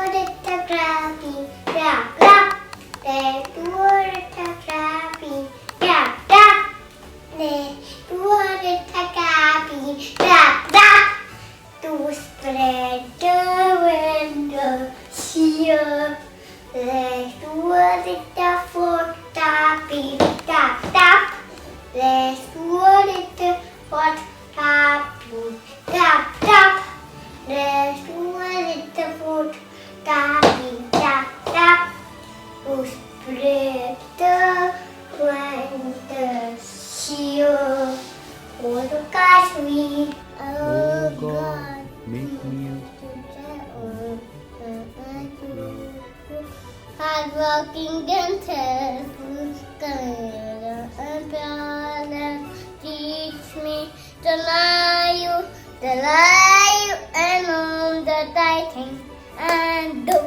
it a grabbing, grab, grab. Let's do it a grabbing, grab, grab. Let's do it a grabbing, grab, grab. To spread the window here. Let's do it a foot tapping, tap, tap. Let's do it a foot tapping, tap, tap. Let's do it a foot tapping, tap, tap. To spread the window here. Oh, look at me. Oh God, make me hardworking and careful, kind and proud. Teach me to love you, and all that I think and do.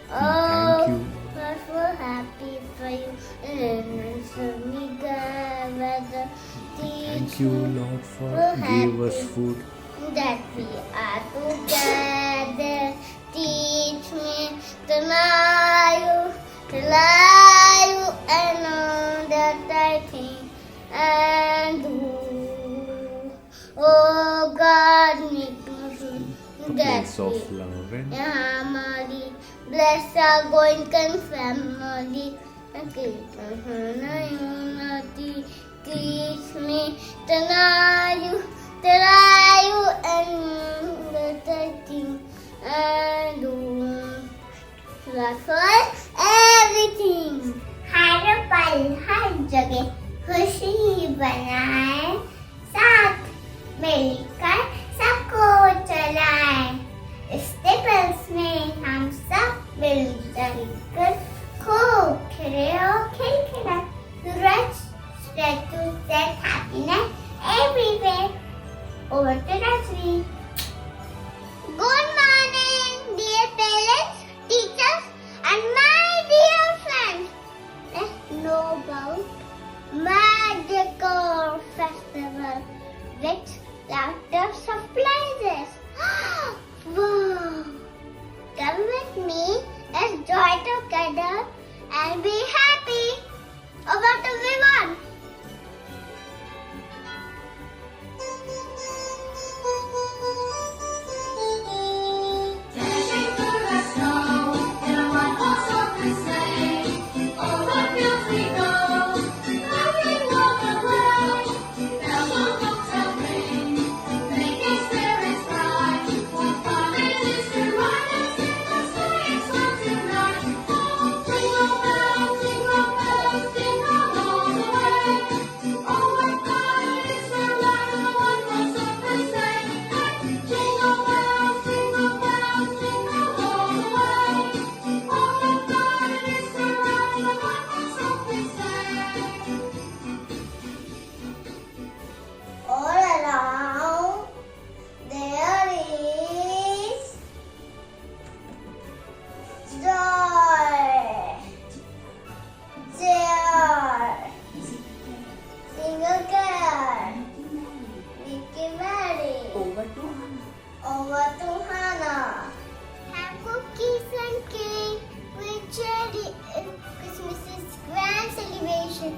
Thank you. I'm so happy for you, and so me God, Thank you, Lord, for giving us food. that we are together. Teach me to love you, and all that I think and do. Oh God, make me feel A that place of love and harmony. Bless our GOENKA family. And keep us in unity. Teach me to love you, and that I think and do. That's for everything. हर पल हर जगह खुशी बनाए, साथ मिलकर सबको चलाए. इस दिवस में हम सब मिलजुल कर खूब खेले और खिलखिलाए. Let's spread to that happiness everywhere. Over to Nursery. Good morning, dear parents, teachers, and my dear friends. Let's know about magical festival with laughter surprises. Wow! Come with me, let's joy together and be happy. Over to everyone. Over to Hannah. Have cookies and cake with cherry. Christmas's grand celebration.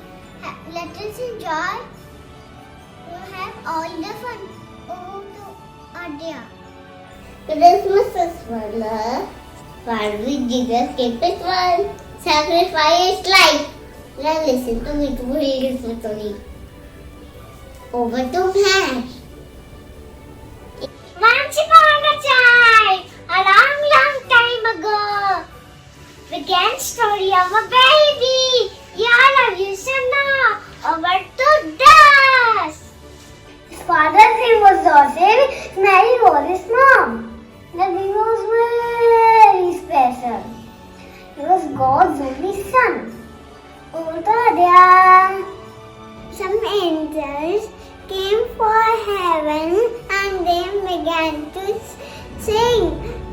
Let us enjoy. We'll have all the fun. Over to Adia. Christmas is fun. Fun with Jesus keep it fun. Sacrifice life. Now listen to me to Christmas story. Over to Matt. Once upon a time, a long time ago, began story of a baby. Y'all love you some now. Over to Das. His father's name was Joseph. Mary was his mom. The baby was very special. He was God's only son. Over to there, some angels came for heaven and they began to sing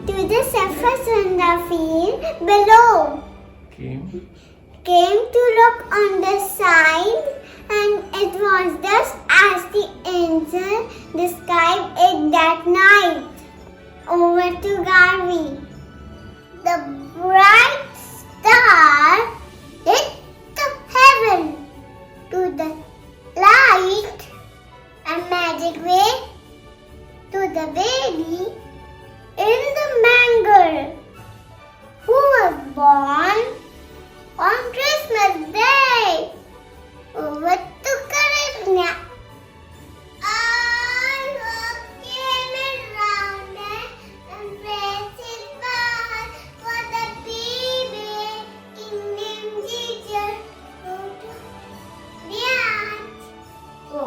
to the shepherds in the field below. Came to look on the side, and it was just as the angel described it that night. over to Garvey. The bright star lit up heaven to the light and magic way to the baby in the manger who was born on Christmas Day. Over to Karishma. All who came around and praised his birth for the baby kingdom Jesus who took the earth. So,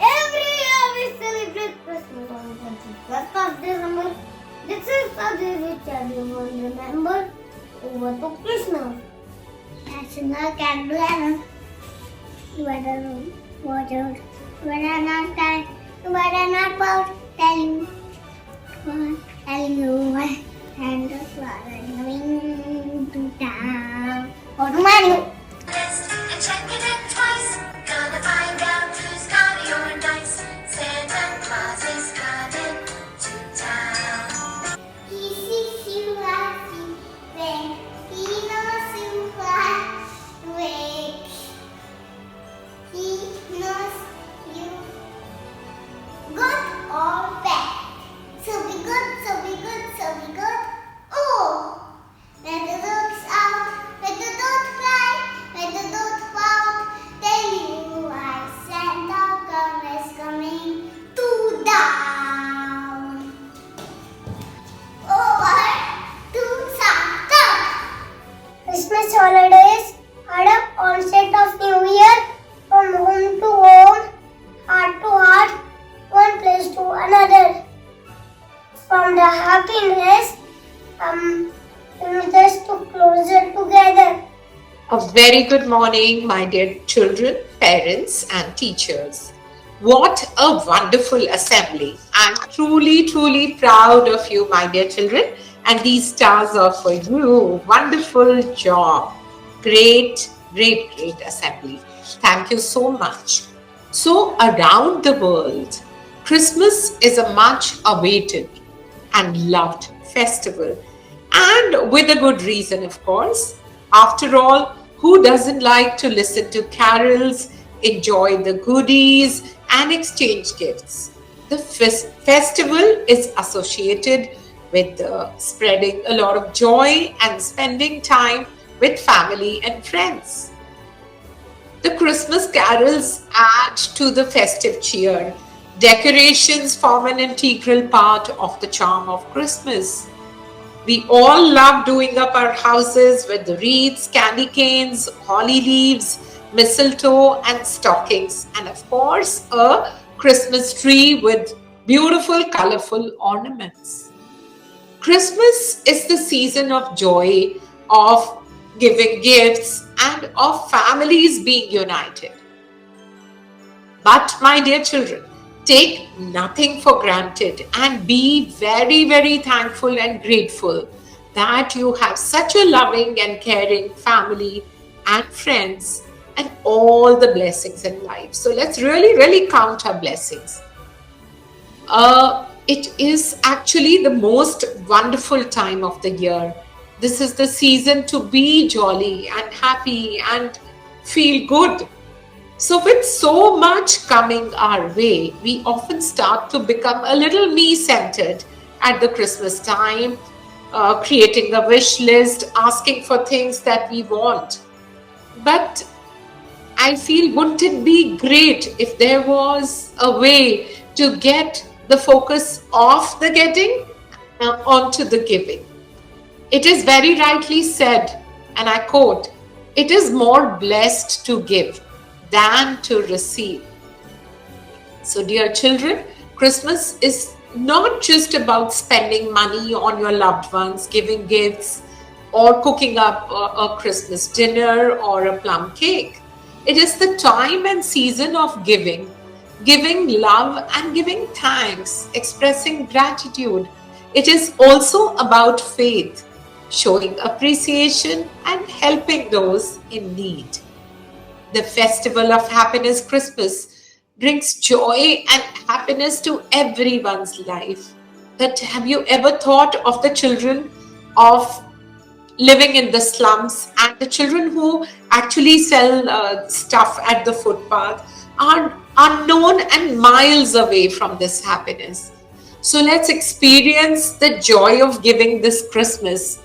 every year we celebrate Christmas on 21st of December. This is the day which everyone remember. Over to Christmas. National Candle. Whether not tired, whether not about telling you what and the flower going to town. Or to money. And checking it twice. Gonna find out who's got your dice. Santa Claus is coming to town. He sees you laughing when he knows you are awake. He knows you good or bad. So be good, so be good, so be good. Oh! When the looks out, when the don't cry, when the don't pout, telling you why Santa Claus is coming to town. Over to Santa. Christmas holidays are the onset of New Year. From home to home, heart to heart, one place to another. From the happiness, just to closer together. A very good morning, my dear children, parents, and teachers. What a wonderful assembly. I'm truly, truly proud of you, my dear children. And these stars are for you. Wonderful job. Great, great, great assembly. Thank you so much. So, around the world, Christmas is a much awaited and loved festival. And with a good reason, of course. After all, who doesn't like to listen to carols, enjoy the goodies, and exchange gifts? The festival is associated with spreading a lot of joy and spending time with family and friends. The Christmas carols add to the festive cheer. Decorations form an integral part of the charm of Christmas. We all love doing up our houses with the wreaths, candy canes, holly leaves, mistletoe, and stockings, and of course, a Christmas tree with beautiful, colorful ornaments. Christmas is the season of joy, of giving gifts, and of families being united. But, my dear children, take nothing for granted and be very, very thankful and grateful that you have such a loving and caring family and friends and all the blessings in life. So let's really, really count our blessings. It is actually the most wonderful time of the year. This is the season to be jolly and happy and feel good. So with so much coming our way, we often start to become a little me-centered at the Christmas time, creating a wish list, asking for things that we want. But I feel, wouldn't it be great if there was a way to get the focus off the getting onto the giving? It is very rightly said, and I quote, "It is more blessed to give than to receive." So, dear children, Christmas is not just about spending money on your loved ones, giving gifts, or cooking up a Christmas dinner or a plum cake. It is the time and season of giving love and giving thanks, expressing gratitude. It is also about faith, showing appreciation and helping those in need. The festival of happiness, Christmas, brings joy and happiness to everyone's life. that have you ever thought of the children of living in the slums, and the children who actually sell stuff at the footpath are unknown and miles away from this happiness. So let's experience the joy of giving this Christmas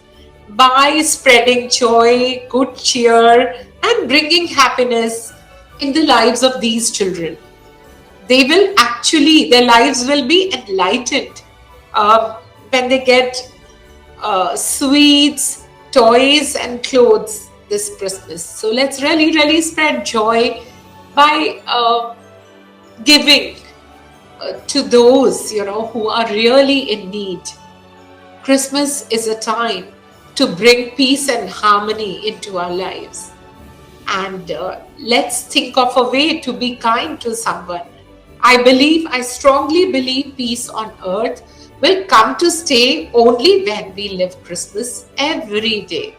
by spreading joy, good cheer, and bringing happiness in the lives of these children. They will actually, their lives will be enlightened when they get sweets, toys, and clothes this Christmas. So let's really, really spread joy by giving to those, who are really in need. Christmas is a time to bring peace and harmony into our lives. And let's think of a way to be kind to someone. I strongly believe peace on earth will come to stay only when we live Christmas every day.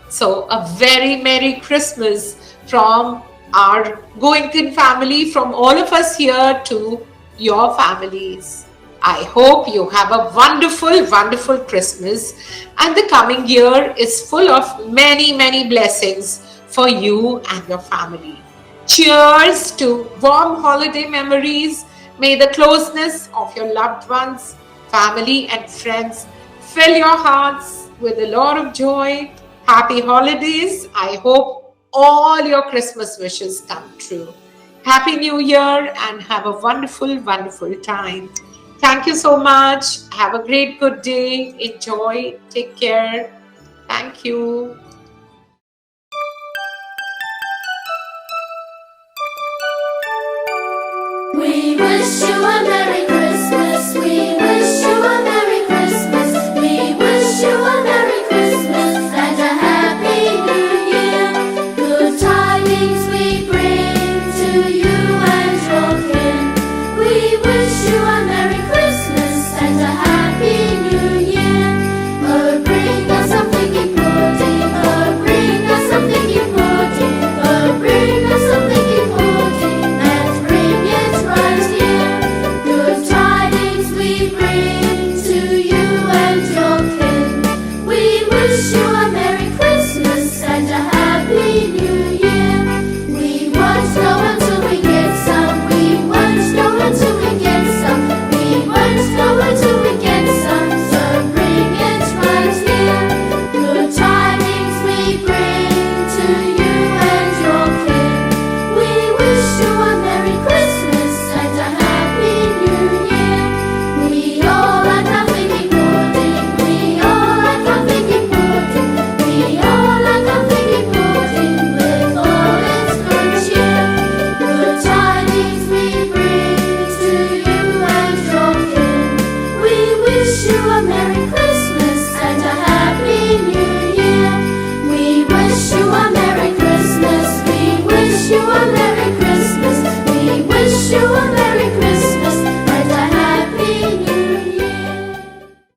So a very Merry Christmas from our GOENKA family, from all of us here to your families. I hope you have a wonderful, wonderful Christmas, and the coming year is full of many, many blessings for you and your family. Cheers to warm holiday memories. May the closeness of your loved ones, family, and friends fill your hearts with a lot of joy. Happy holidays. I hope all your Christmas wishes come true. Happy New Year and have a wonderful, wonderful time. Thank you so much. Have a great, good day. Enjoy. Take care. Thank you. We wish you a Merry